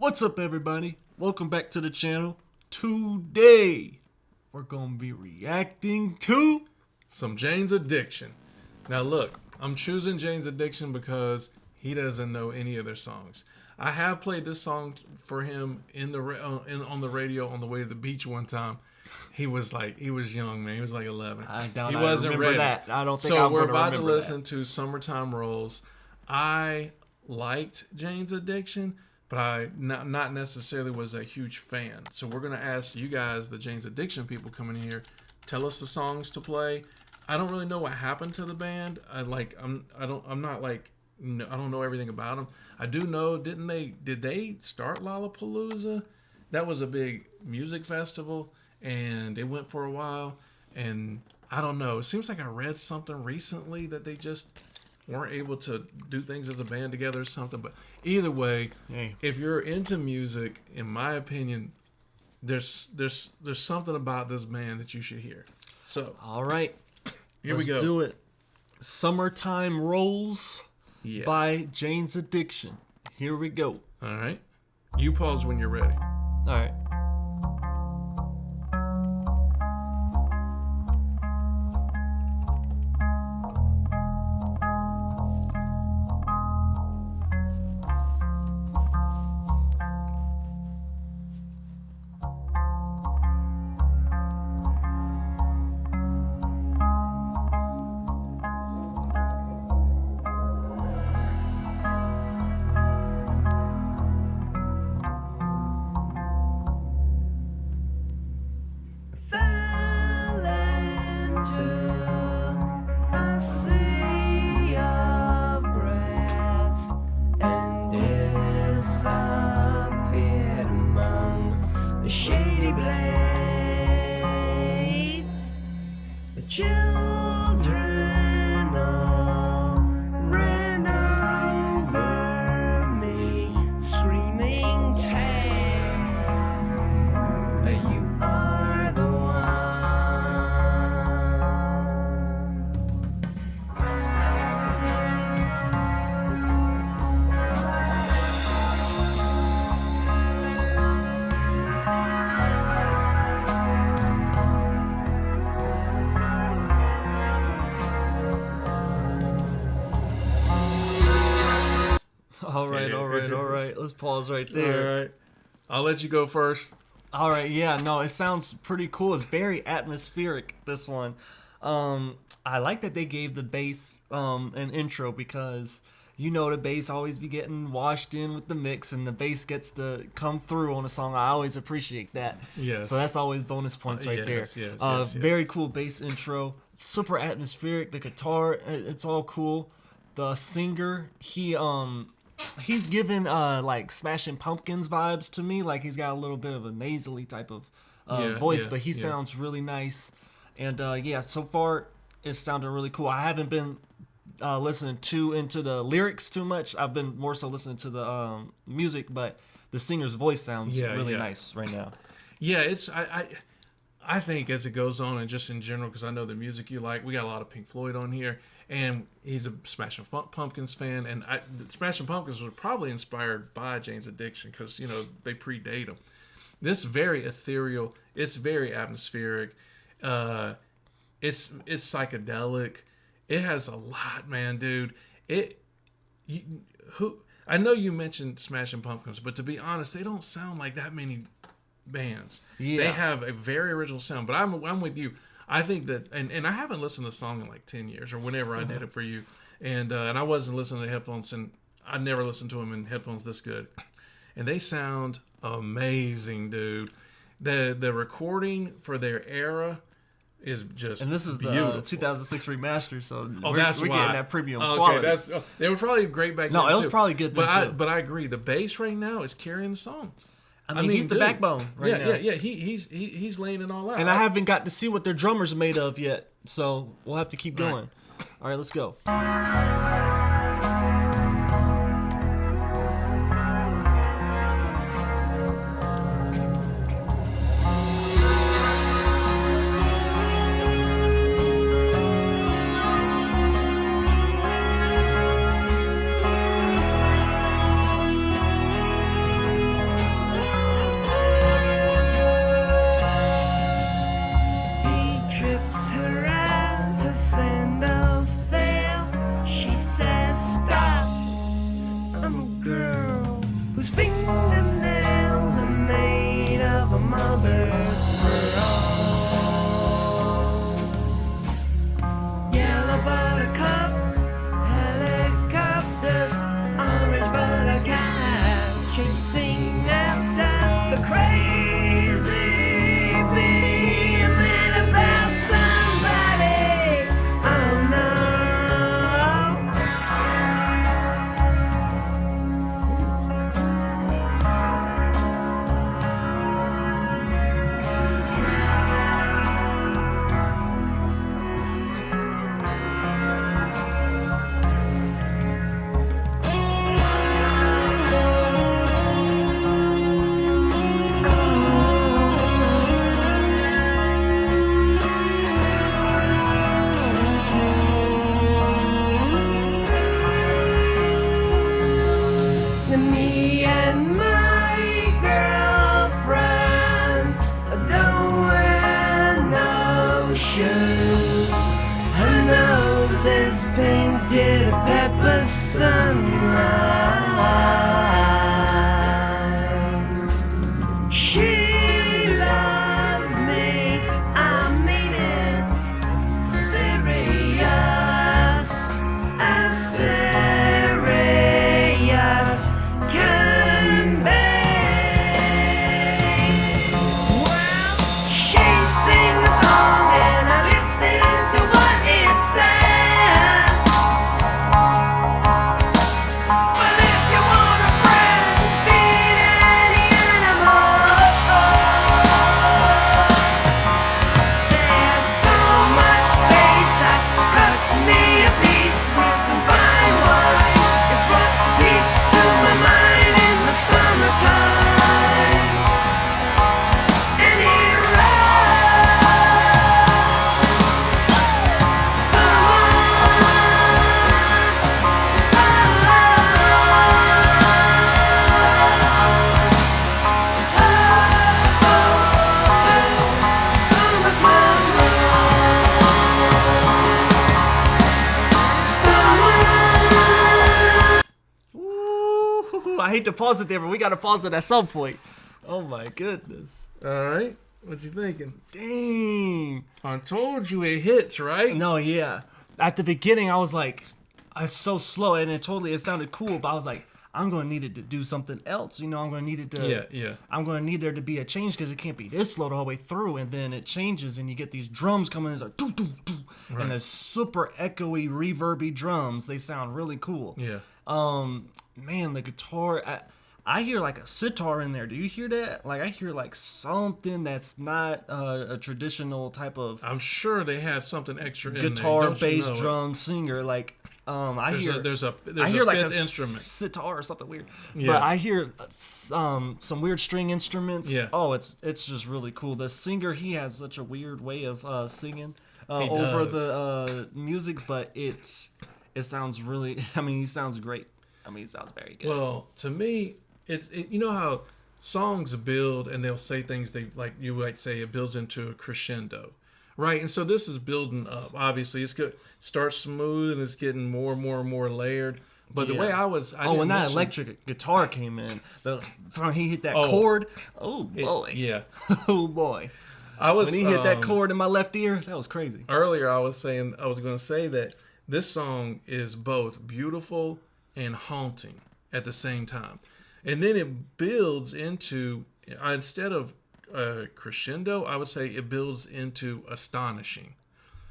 What's up, everybody? Welcome back to the channel. Today, we're going to be reacting to some Jane's Addiction. Now look, I'm choosing Jane's Addiction because he doesn't know any of their songs. I have played this song for him on the radio on the way to the beach one time. He was young, man. He was like 11. He wasn't ready. That. I don't think I'm we're about to that. listen to Summertime Rolls. I liked Jane's Addiction, but I not necessarily was a huge fan. So we're gonna ask you guys, the Jane's Addiction people coming in here, tell us the songs to play. I don't really know what happened to the band. I don't know everything about them. I do know, did they start Lollapalooza? That was a big music festival, and it went for a while. And I don't know. It seems like I read something recently that they just weren't able to do things as a band together or something. But either way, if you're into music, in my opinion, there's something about this band that you should hear. So, all right, here we go. Let's do it. Summertime Rolls by Jane's Addiction. Here we go. All right. You pause when you're ready. All right. A sea of grass and disappeared among the shady blades. The children all ran over me, screaming, "Tam, you are the one." All right. Let's pause right there. All right. I'll let you go first. All right. Yeah, no, it sounds pretty cool. It's very atmospheric, this one. I like that they gave the bass an intro because, you know, the bass always be getting washed in with the mix and the bass gets to come through on a song. I always appreciate that. Yes. So that's always bonus points right there. Yes. Very cool bass intro. Super atmospheric. The guitar, it's all cool. The singer, he's given like Smashing Pumpkins vibes to me. Like he's got a little bit of a nasally type of voice, but he sounds really nice. And so far it's sounding really cool. I haven't been listening into the lyrics too much. I've been more so listening to the music, but the singer's voice sounds really nice right now. Yeah, it's I think as it goes on and just in general, because I know the music you like, we got a lot of Pink Floyd on here, and he's a Smashing Pumpkins fan, and the Smashing Pumpkins were probably inspired by Jane's Addiction because, you know, they predate them. This is very ethereal. It's very atmospheric. It's psychedelic. It has a lot, man, dude. I know you mentioned Smashing Pumpkins, but to be honest, they don't sound like that many bands. They have a very original sound. But I'm with you. I think that, and I haven't listened to the song in like 10 years or whenever I did it for you, and I wasn't listening to headphones, and I never listened to them in headphones this good, and they sound amazing, dude. The recording for their era is just, and this is beautiful. The 2006 remaster, so we're getting that premium quality. They were probably great back then. No, it was probably good then too. But I agree, the bass right now is carrying the song. I mean, he's the backbone right now. Yeah. He's laying it all out. And I haven't got to see what their drummer's made of yet, so we'll have to keep going. All right, let's go. chasing after the crazy bee, and then about somebody. Oh no. Me and my girlfriend don't wear no shoes. Her nose is painted pepper sunlight. She loves me, I mean it's serious, as serious can be. Well, she sings a song and I listen to what it says. Well, if you want a friend, feed any animal. There's so much space, I cut me a piece with some fine wine. It brought peace to my mind in the summertime. And it wrote Ooh, I hate to pause it there, but we gotta pause it at some point. Oh my goodness. All right. What you thinking? Dang. I told you it hits, right? No, yeah. At the beginning, I was like, it's so slow, and it sounded cool, but I was like, I'm gonna need it to do something else. You know, I'm gonna need it to. Yeah. I'm gonna need there to be a change because it can't be this slow the whole way through, and then it changes, and you get these drums coming in, it's like doo doo doo, and it's super echoey, reverby drums. They sound really cool. Yeah. Man, the guitar. I hear like a sitar in there. Do you hear that? Like I hear like something that's not a traditional type of I'm sure they had something extra in there. guitar, Don't you bass, know it? drum, singer. Like I hear There's I a hear like fifth a instrument. sitar or something weird. Yeah. But I hear some weird string instruments. Yeah. Oh, it's just really cool. The singer, he has such a weird way of singing He over does. the music, but it sounds really. I mean, he sounds great. I mean, he sounds very good. Well, to me, you know how songs build and they'll say things they like. You might say it builds into a crescendo, right? And so this is building up. Obviously, it's good. Starts smooth and it's getting more and more and more layered. But the way I when didn't that mention- electric guitar came in, he hit that Oh. chord. Oh boy. yeah, Oh boy. I was When he hit that chord in my left ear, that was crazy. earlier. I was going to say that this song is both beautiful and haunting at the same time, and then it builds into instead of crescendo, I would say it builds into astonishing,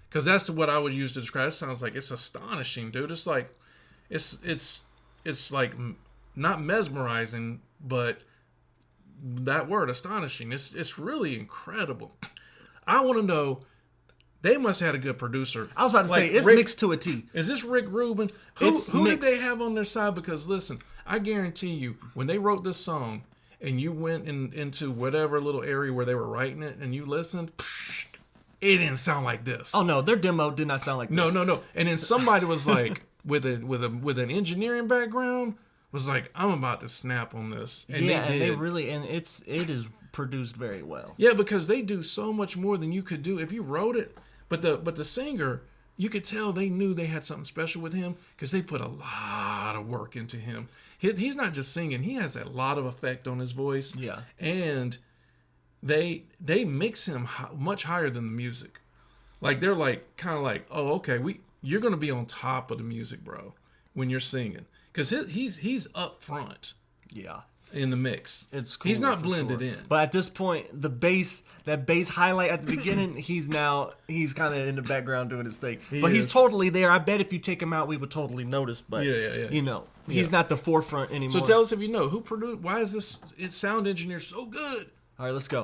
because that's what I would use to describe. It sounds like it's astonishing, dude. It's like it's like not mesmerizing, but that word astonishing. It's really incredible. I want to know. They must have had a good producer. I was about to Like say it's Rick- mixed to a T. Is this Rick Rubin? Who It's did they mixed. have on their side? Because listen, I guarantee you, when they wrote this song and you went into whatever little area where they were writing it and you listened, it didn't sound like this. Oh no, their demo did not sound like this. No. And then somebody was like, with an engineering background, was like, I'm about to snap on this. And yeah, they and did. they really it is produced very well. Yeah, because they do so much more than you could do if you wrote it. But the singer, you could tell they knew they had something special with him because they put a lot of work into him. He's not just singing; he has a lot of effect on his voice. Yeah. And they mix him much higher than the music. Like they're like kind of like, oh, okay, you're gonna be on top of the music, bro, when you're singing, because he's up front. Yeah. in the mix. It's cool. He's not for blended sure. in. But at this point, that bass highlight at the beginning, he's kind of in the background doing his thing. But he's is. totally there. I bet if you take him out, we would totally notice. But Yeah. you know, he's not the forefront anymore. So tell us if you know who produced. Why is this sound engineer so good? All right, let's go.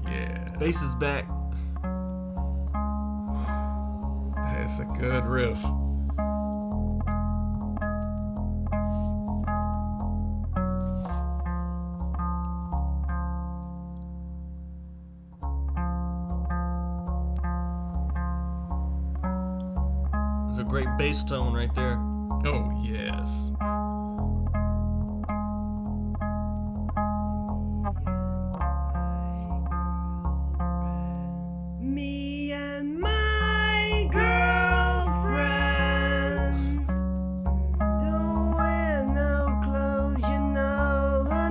Yeah, Bass is back. that's a good riff. There's a great bass tone right there. Oh yes. Me and my girlfriend don't wear no clothes, you know. Her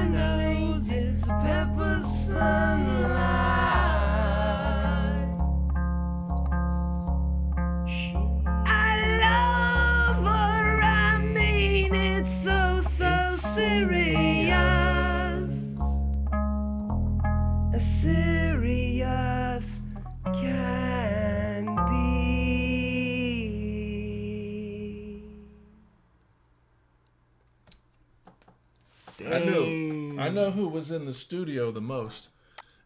nose is pepper sunlight. I love her, I mean it's so serious. As serious can be. I know who was in the studio the most.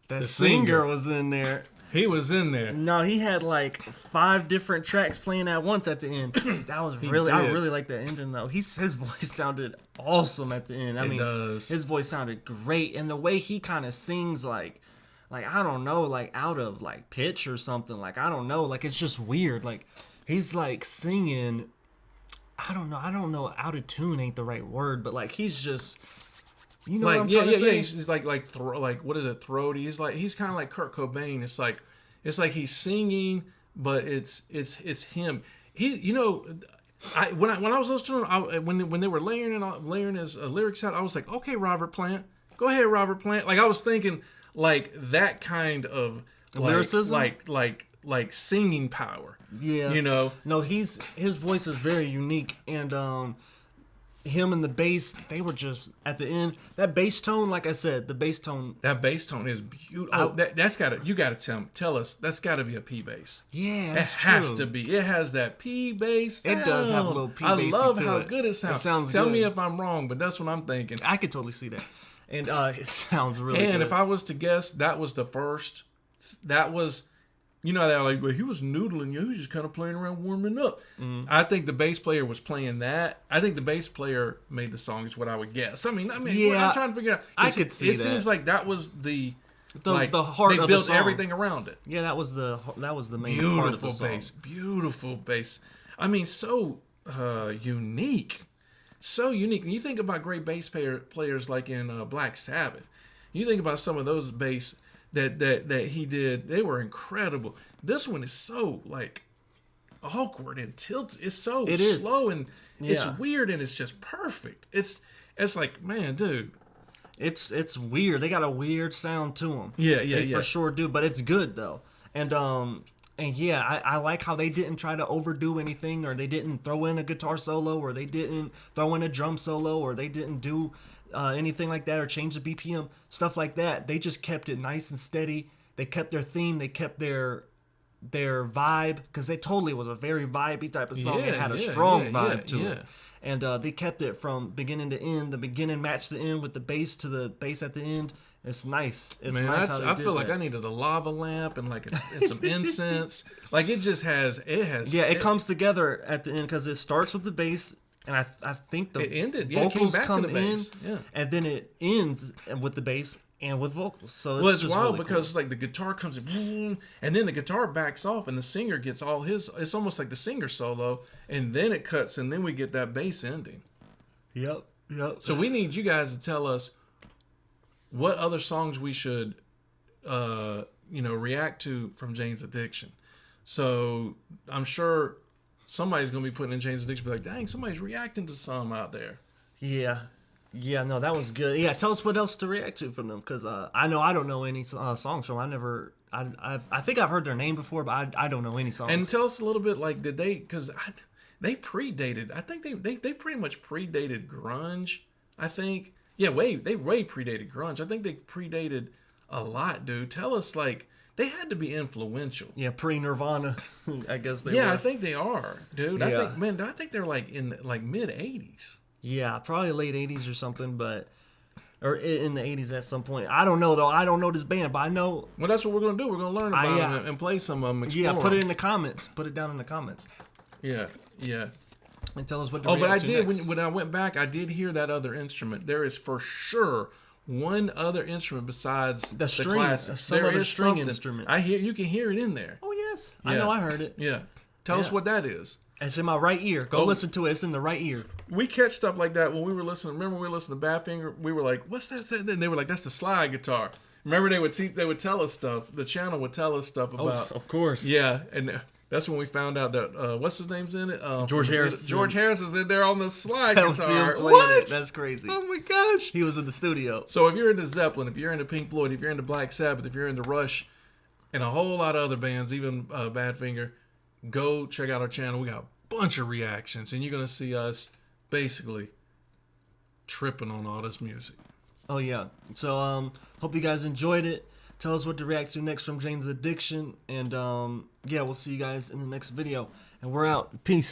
That The singer singer. was in there. He was in there. No, he had like 5 different tracks playing at once at the end. That was really, I did. really like the ending though. His voice sounded awesome at the end. I It mean, does. his voice sounded great, and the way he kind of sings, like I don't know, like out of like pitch or something. Like I don't know, like it's just weird. Like he's like singing. I don't know. Out of tune ain't the right word, but like he's just. You know what I'm Like yeah. trying to say? He's like what is it? Throaty. He's kind of like Kurt Cobain. It's like he's singing, but it's him. When I was listening to him, when they were layering his lyrics out, I was like, okay, Robert Plant, go ahead, Robert Plant. Like I was thinking like that kind of Lyricism? like singing power. Yeah. You know. No, his voice is very unique, and him and the bass, they were just at the end. That bass tone, like I said, the bass tone. That bass tone is beautiful. Oh, you gotta tell us that's gotta be a P bass. Yeah, It that's has true. to be. It has that P bass. It does have a little P bassy I love to how it. good it sounds. It sounds Tell me good. if I'm wrong, but that's what I'm thinking. I could totally see that, and it sounds really And good. if I was to guess, that was the first. That was, you know, they're like, well, he was noodling. He was just kind of playing around, warming up. I think the bass player was playing that. I think the bass player made the song. Is what I would guess. I mean, Yeah, I'm trying to figure out. I could see It that. seems like that was the the heart They of the built song. everything around it. Yeah, that was the main part of the Beautiful song. bass, beautiful bass. I mean, so unique, so unique. And you think about great bass players like in Black Sabbath. You think about some of those bass that he did; they were incredible. This one is so like awkward and tilted. It's so It is. slow and it's Yeah. weird and it's just perfect. It's like, man, dude. It's weird. They got a weird sound to them. Yeah, They for sure do. But it's good though. And yeah, I like how they didn't try to overdo anything, or they didn't throw in a guitar solo, or they didn't throw in a drum solo, or they didn't do anything like that, or change the BPM, stuff like that. They just kept it nice and steady. They kept their theme. They kept their vibe, because they totally was a very vibey type of song. It had a strong vibe to it. And they kept it from beginning to end. The beginning matched the end with the bass to the bass at the end. It's nice. It's Man, nice. How they I did feel like that. I needed a lava lamp and and some incense. Like it just has. Yeah, it comes together at the end because it starts with the bass, and I think the It ended. Yeah, it came vocals back to come the in, bass. Yeah. and then it ends with the bass and with vocals. So it's Well, it's just wild really because like the guitar comes in, and then the guitar backs off, and the singer gets all his. It's almost like the singer solo, and then it cuts, and then we get that bass ending. cool. Yep. So we need you guys to tell us what other songs we should, react to from Jane's Addiction. So I'm sure somebody's gonna be putting in Jane's Addiction, be like, "Dang, somebody's reacting to some out there." Yeah. No, that was good. Yeah, tell us what else to react to from them, because I know I don't know any songs from. I think I've heard their name before, but I don't know any songs. And tell us a little bit, like, did they? Because they predated. I think they pretty much predated grunge. I think, yeah, they way predated grunge. I think they predated a lot, dude. Tell us, like, they had to be influential. Yeah, pre-Nirvana, I guess they were. Yeah, I think they are, dude. Yeah. I think they're like in like mid '80s. Yeah, probably late 80s or something, or in the 80s at some point. I don't know, though. I don't know this band, but I know. Well, that's what we're gonna do. We're gonna learn about yeah. them and play some of them. Explore Yeah, put it them. in the comments. Put it down in the comments. Yeah. And tell us what to Oh, but I react to did next. when I went back. I did hear that other instrument. There is for sure one other instrument besides the string, classics. some There other is string something. instrument. You can hear it in there. Oh, yes. I Yeah. know I heard it. Yeah. Tell us Yeah. what that is. It's in my right ear. Go listen to it. It's in the right ear. We catch stuff like that when we were listening. Remember when we were listening to Badfinger? We were like, "What's that?" And they were like, "That's the slide guitar." Remember they would tell us stuff. The channel would tell us stuff about. of course. Yeah, and that's when we found out that what's his name's in it? George Harrison. George Harrison's in there on the slide That was him guitar. playing What? it. That's crazy. Oh my gosh! He was in the studio. So if you're into Zeppelin, if you're into Pink Floyd, if you're into Black Sabbath, if you're into Rush, and a whole lot of other bands, even Badfinger, go check out our channel. We got a bunch of reactions, and you're gonna see us basically tripping on all this music. Oh, yeah. So, hope you guys enjoyed it. Tell us what to react to next from Jane's Addiction. And, yeah, we'll see you guys in the next video. And we're out. Peace.